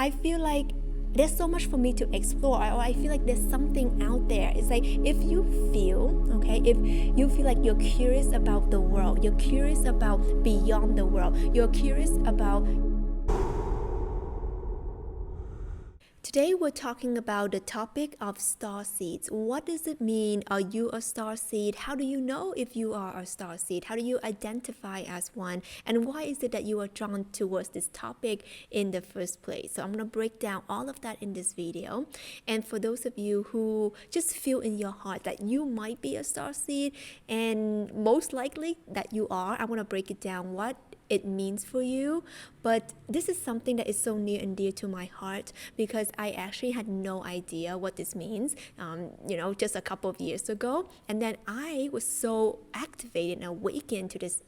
I feel like there's so much for me to explore, or I feel like there's something out there. It's like if you feel, if you feel like you're curious about the world, you're curious about beyond the world, you're curious about. Today we're talking about the topic of starseeds. What does it mean? Are you a starseed? How do you know if you are a starseed? How do you identify as one? And why is it that you are drawn towards this topic in the first place? So I'm going to break down all of that in this video. And for those of you who just feel in your heart that you might be a starseed, and most likely that you are, I want to break it down what it means for you. But this is something that is so near and dear to my heart because I actually had no idea what this means, just a couple of years ago. And then I was so activated and awakened to this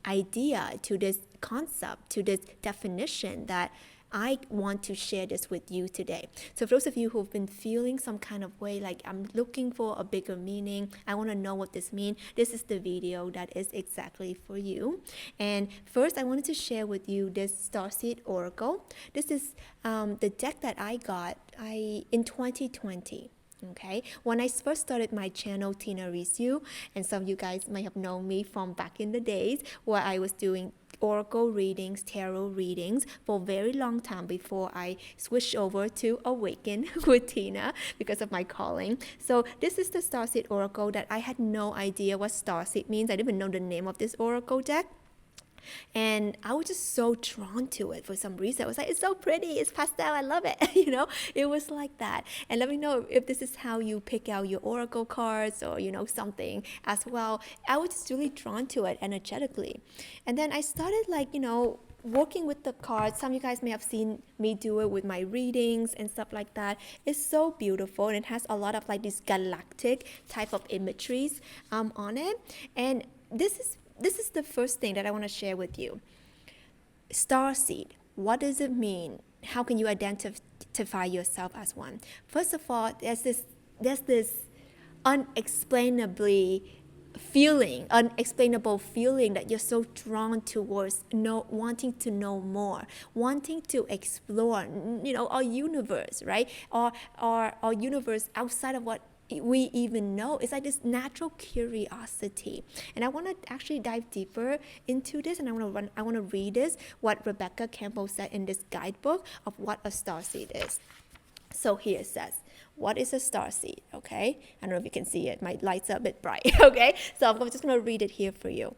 idea, to this concept, to this definition that I want to share this with you today. So for those of you who've been feeling some kind of way, like I'm looking for a bigger meaning, I want to know what this means, this is the video that is exactly for you. And first, I wanted to share with you this Starseed Oracle. This is the deck that I got in 2020. Okay, when I first started my channel, Tina Risu, and some of you guys might have known me from back in the days where I was doing oracle readings, tarot readings for a very long time before I switched over to Awaken with Tina because of my calling. So this is the Starseed Oracle that I had no idea what Starseed means. I didn't even know the name of this oracle deck. And I was just so drawn to it for some reason. I was like, it's so pretty, it's pastel, I love it. It was like that. And let me know if this is how you pick out your oracle cards or, something as well. I was just really drawn to it energetically. And then I started working with the cards. Some of you guys may have seen me do it with my readings and stuff like that. It's so beautiful, and it has a lot of these galactic type of imageries on it. And this is the first thing that I want to share with you. Starseed, what does it mean? How can you identify yourself as one? First of all, there's this unexplainable feeling that you're so drawn towards wanting to know more, wanting to explore, our universe, right? Or our universe outside of what we even know. It's like this natural curiosity. And I want to actually dive deeper into this, and I want to read this, what Rebecca Campbell said in this guidebook of what a starseed is. So here it says, what is a starseed? Okay, I don't know if you can see it, my lights are a bit bright. Okay, so I'm just going to read it here for you.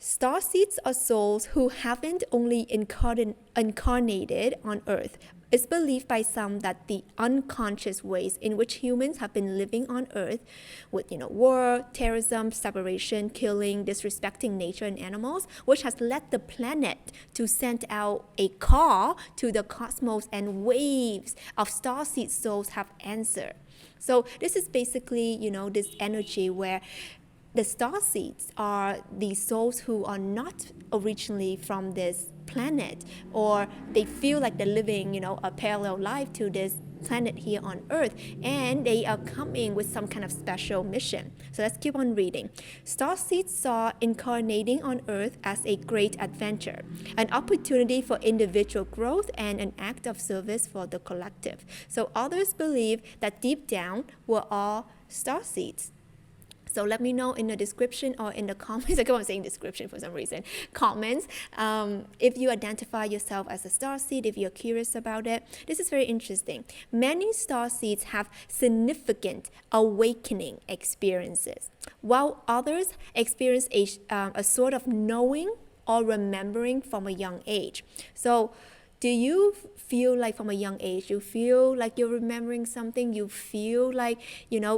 Starseeds are souls who haven't only incarnated on Earth. It's believed by some that the unconscious ways in which humans have been living on Earth with, war, terrorism, separation, killing, disrespecting nature and animals, which has led the planet to send out a call to the cosmos, and waves of starseed souls have answered. So this is basically, this energy where the starseeds are the souls who are not originally from this planet, or they feel like they're living, a parallel life to this planet here on Earth, and they are coming with some kind of special mission. So let's keep on reading. Starseeds saw incarnating on Earth as a great adventure, an opportunity for individual growth, and an act of service for the collective. So others believe that deep down we're all starseeds. So let me know in the description or in the comments. I keep on saying description for some reason. Comments. If you identify yourself as a starseed, if you're curious about it. This is very interesting. Many starseeds have significant awakening experiences, while others experience a sort of knowing or remembering from a young age. So do you feel like from a young age, you feel like you're remembering something, you feel like,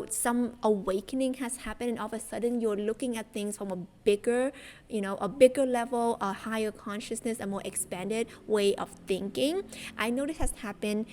some awakening has happened, and all of a sudden you're looking at things from a bigger level, a higher consciousness, a more expanded way of thinking? I know this has happened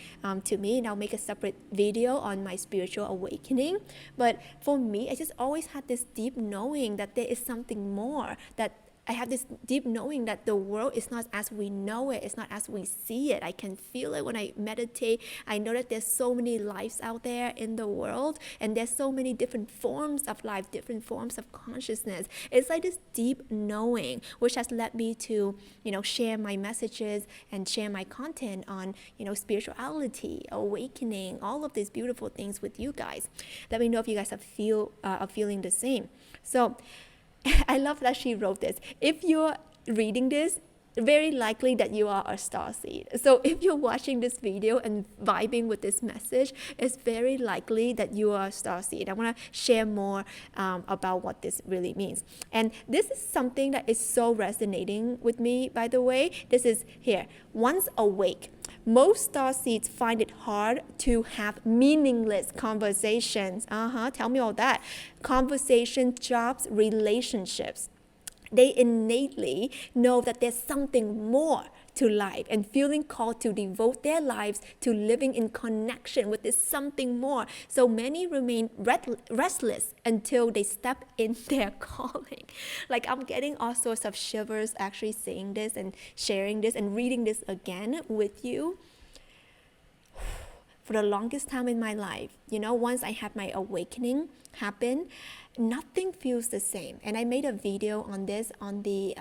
to me, and I'll make a separate video on my spiritual awakening. But for me, I just always had this deep knowing that there is something more, that I have this deep knowing that the world is not as we know it. It's not as we see it. I can feel it when I meditate. I know that there's so many lives out there in the world, and there's so many different forms of life, different forms of consciousness. It's like this deep knowing, which has led me to, share my messages and share my content on, spirituality, awakening, all of these beautiful things with you guys. Let me know if you guys are feeling the same. So I love that she wrote this. If you're reading this, very likely that you are a starseed. So if you're watching this video and vibing with this message, it's very likely that you are a starseed. I want to share more about what this really means. And this is something that is so resonating with me, by the way. This is here. Once awake, most starseeds find it hard to have meaningless conversations. Tell me all that. Conversations, jobs, relationships. They innately know that there's something more to life and feeling called to devote their lives to living in connection with this something more. So many remain restless until they step in their calling. Like, I'm getting all sorts of shivers actually saying this and sharing this and reading this again with you. For the longest time in my life, once I had my awakening happen, nothing feels the same. And I made a video on this on the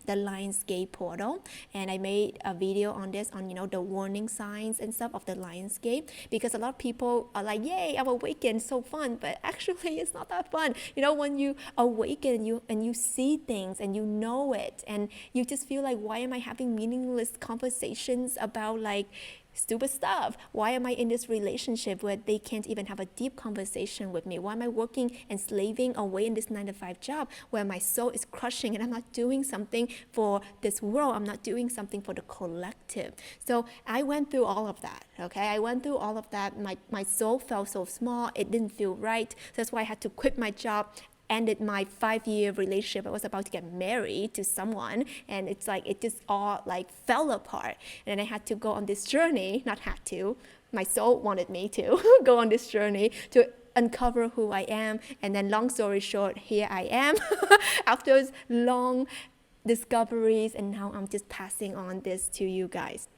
Lionsgate portal, and I made a video on this on the warning signs and stuff of the Lionsgate, because a lot of people are like, yay, I'm awakened, so fun, but actually it's not that fun. When you awaken and you see things and you know it, and you just feel like, why am I having meaningless conversations about like stupid stuff? Why am I in this relationship where they can't even have a deep conversation with me? Why am I working and slaving away in this 9-to-5 job where my soul is crushing and I'm not doing something for this world? I'm not doing something for the collective. So I went through all of that, okay? I went through all of that. My soul felt so small. It didn't feel right. So that's why I had to quit my job, ended my 5-year relationship. I was about to get married to someone, and it's like it just all like fell apart. And I had to go on this journey, not had to, my soul wanted me to go on this journey to uncover who I am. And then long story short, here I am after long discoveries, and now I'm just passing on this to you guys.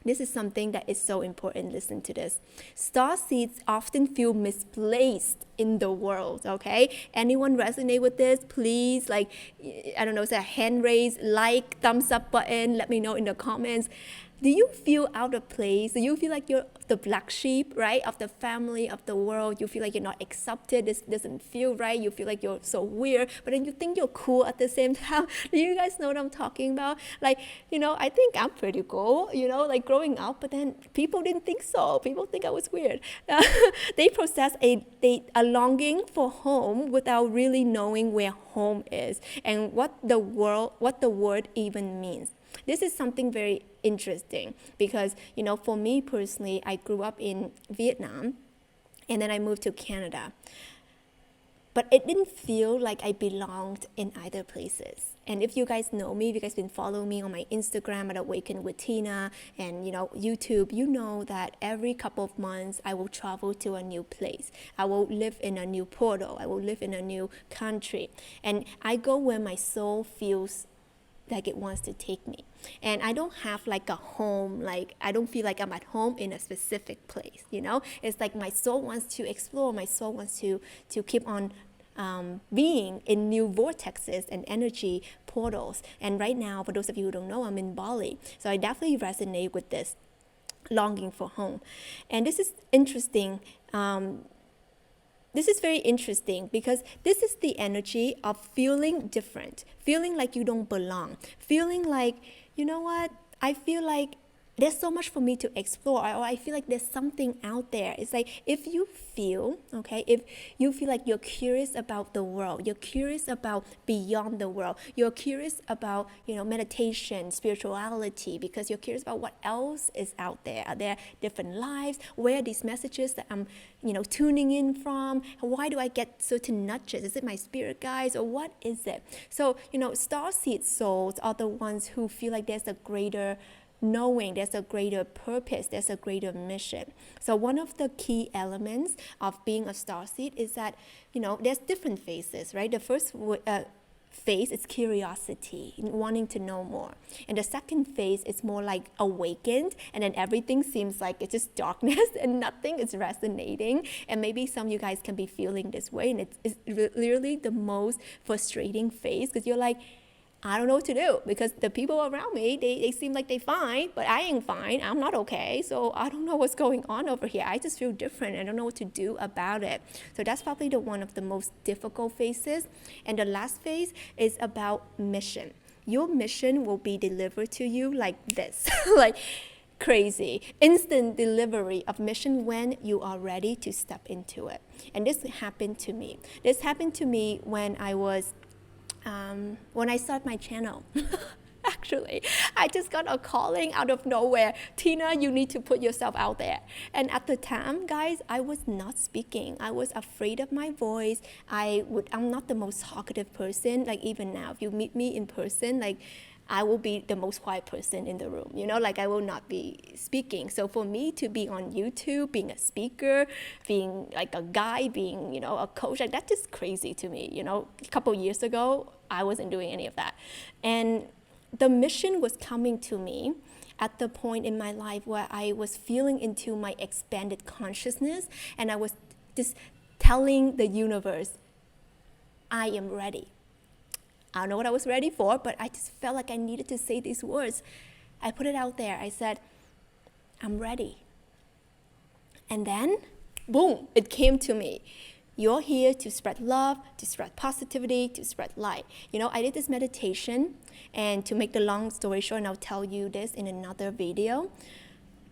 This is something that is so important. Listen to this. Starseeds often feel misplaced in the world, okay? Anyone resonate with this? Please, say a hand raise, like, thumbs up button. Let me know in the comments. Do you feel out of place? Do you feel like you're the black sheep, right, of the family, of the world? You feel like you're not accepted. This doesn't feel right. You feel like you're so weird, but then you think you're cool at the same time. Do you guys know what I'm talking about? Like, I think I'm pretty cool, like growing up, but then people didn't think so. People think I was weird. They possess a longing for home without really knowing where home is and what the word even means. This is something very interesting because, for me personally, I grew up in Vietnam and then I moved to Canada. But it didn't feel like I belonged in either places. And if you guys know me, if you guys been following me on my Instagram at Awaken with Tina and YouTube, you know that every couple of months I will travel to a new place. I will live in a new portal. I will live in a new country. And I go where my soul feels like it wants to take me. And I don't have like a home, like I don't feel like I'm at home in a specific place, It's like my soul wants to explore, my soul wants to keep on being in new vortexes and energy portals. And right now, for those of you who don't know, I'm in Bali. So I definitely resonate with this longing for home. And this is interesting. This is very interesting because this is the energy of feeling different, feeling like you don't belong, feeling like, you know what, I feel like there's so much for me to explore, or I feel like there's something out there. It's like if you feel like you're curious about the world, you're curious about beyond the world, you're curious about, meditation, spirituality, because you're curious about what else is out there. Are there different lives? Where are these messages that I'm, tuning in from? Why do I get certain nudges? Is it my spirit guides or what is it? So, starseed souls are the ones who feel like there's a greater knowing, there's a greater purpose, there's a greater mission. So one of the key elements of being a starseed is that, there's different phases, right? The first phase is curiosity, wanting to know more. And the second phase is more like awakened, and then everything seems like it's just darkness and nothing is resonating. And maybe some of you guys can be feeling this way, and it's literally the most frustrating phase, because you're like, I don't know what to do, because the people around me, they seem like they're fine, but I ain't fine. I'm not okay. So I don't know what's going on over here. I just feel different. I don't know what to do about it. So that's probably one of the most difficult phases. And the last phase is about mission. Your mission will be delivered to you like this, like crazy. Instant delivery of mission when you are ready to step into it. And this happened to me. This happened to me when I started my channel. Actually, I just got a calling out of nowhere. Tina, you need to put yourself out there. And at the time, guys, I was not speaking. I was afraid of my voice. I'm not the most talkative person. Like even now, if you meet me in person, like I will be the most quiet person in the room, like I will not be speaking. So for me to be on YouTube, being a speaker, being like a guy, being, a coach, like that's just crazy to me. A couple years ago, I wasn't doing any of that. And the mission was coming to me at the point in my life where I was feeling into my expanded consciousness, and I was just telling the universe, I am ready. I don't know what I was ready for, but I just felt like I needed to say these words. I put it out there. I said, I'm ready. And then, boom, it came to me. You're here to spread love, to spread positivity, to spread light. I did this meditation, and to make the long story short, and I'll tell you this in another video,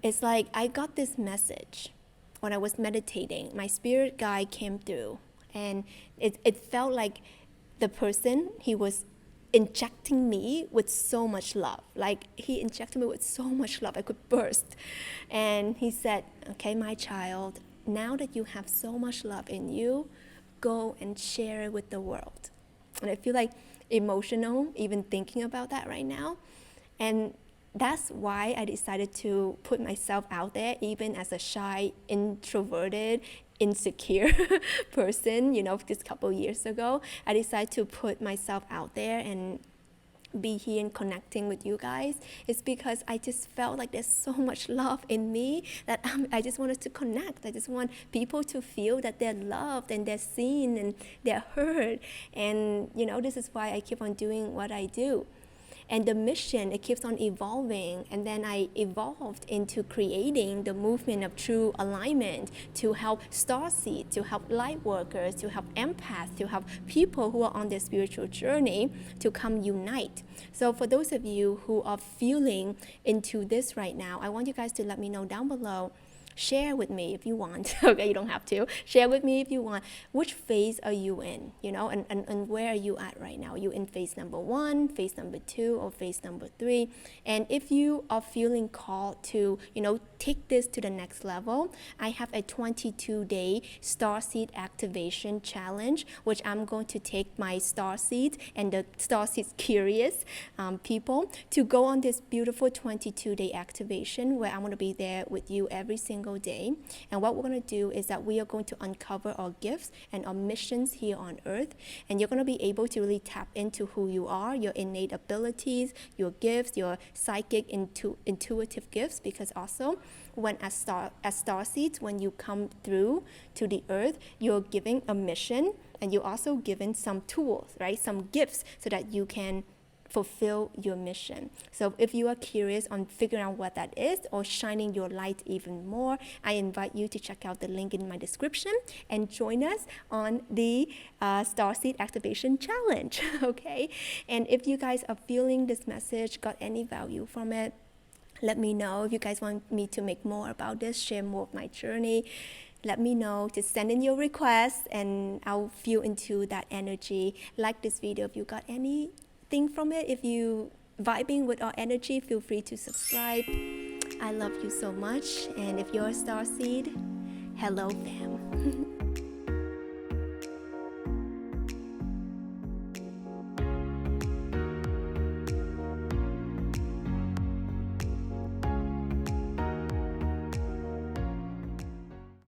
it's like I got this message when I was meditating. My spirit guide came through, and it felt like the person, he was injecting me with so much love. Like he injected me with so much love, I could burst. And he said, okay, my child, now that you have so much love in you, go and share it with the world. And I feel like emotional even thinking about that right now. And that's why I decided to put myself out there, even as a shy, introverted, insecure person, just a couple years ago. I decided to put myself out there and be here and connecting with you guys. It's because I just felt like there's so much love in me that I just wanted to connect. I just want people to feel that they're loved and they're seen and they're heard. And this is why I keep on doing what I do. And the mission, it keeps on evolving. And then I evolved into creating the movement of true alignment to help starseeds, to help light workers, to help empaths, to help people who are on their spiritual journey to come unite. So for those of you who are feeling into this right now, I want you guys to let me know down below. Share with me if you want. Okay, you don't have to. Share with me if you want. Which phase are you in? And where are you at right now? Are you in phase number 1, phase number 2, or phase number 3? And if you are feeling called to, take this to the next level, I have a 22-day Starseed Activation Challenge, which I'm going to take my Starseeds and the Starseeds curious people to go on this beautiful 22-day activation where I'm going to be there with you every single day. And what we're going to do is that we are going to uncover our gifts and our missions here on earth, and you're going to be able to really tap into who you are, your innate abilities, your gifts, your psychic intuitive gifts, because also when as starseeds, when you come through to the earth, you're giving a mission, and you're also given some tools, right, some gifts, so that you can fulfill your mission. So if you are curious on figuring out what that is or shining your light even more, I invite you to check out the link in my description and join us on the Starseed Activation Challenge, okay? And if you guys are feeling this message, got any value from it, let me know. If you guys want me to make more about this, share more of my journey, let me know. Just send in your requests and I'll feel into that energy. Like this video if you got anything from it. If you vibing with our energy, feel free to subscribe. I love you so much. And if you're a starseed, hello fam.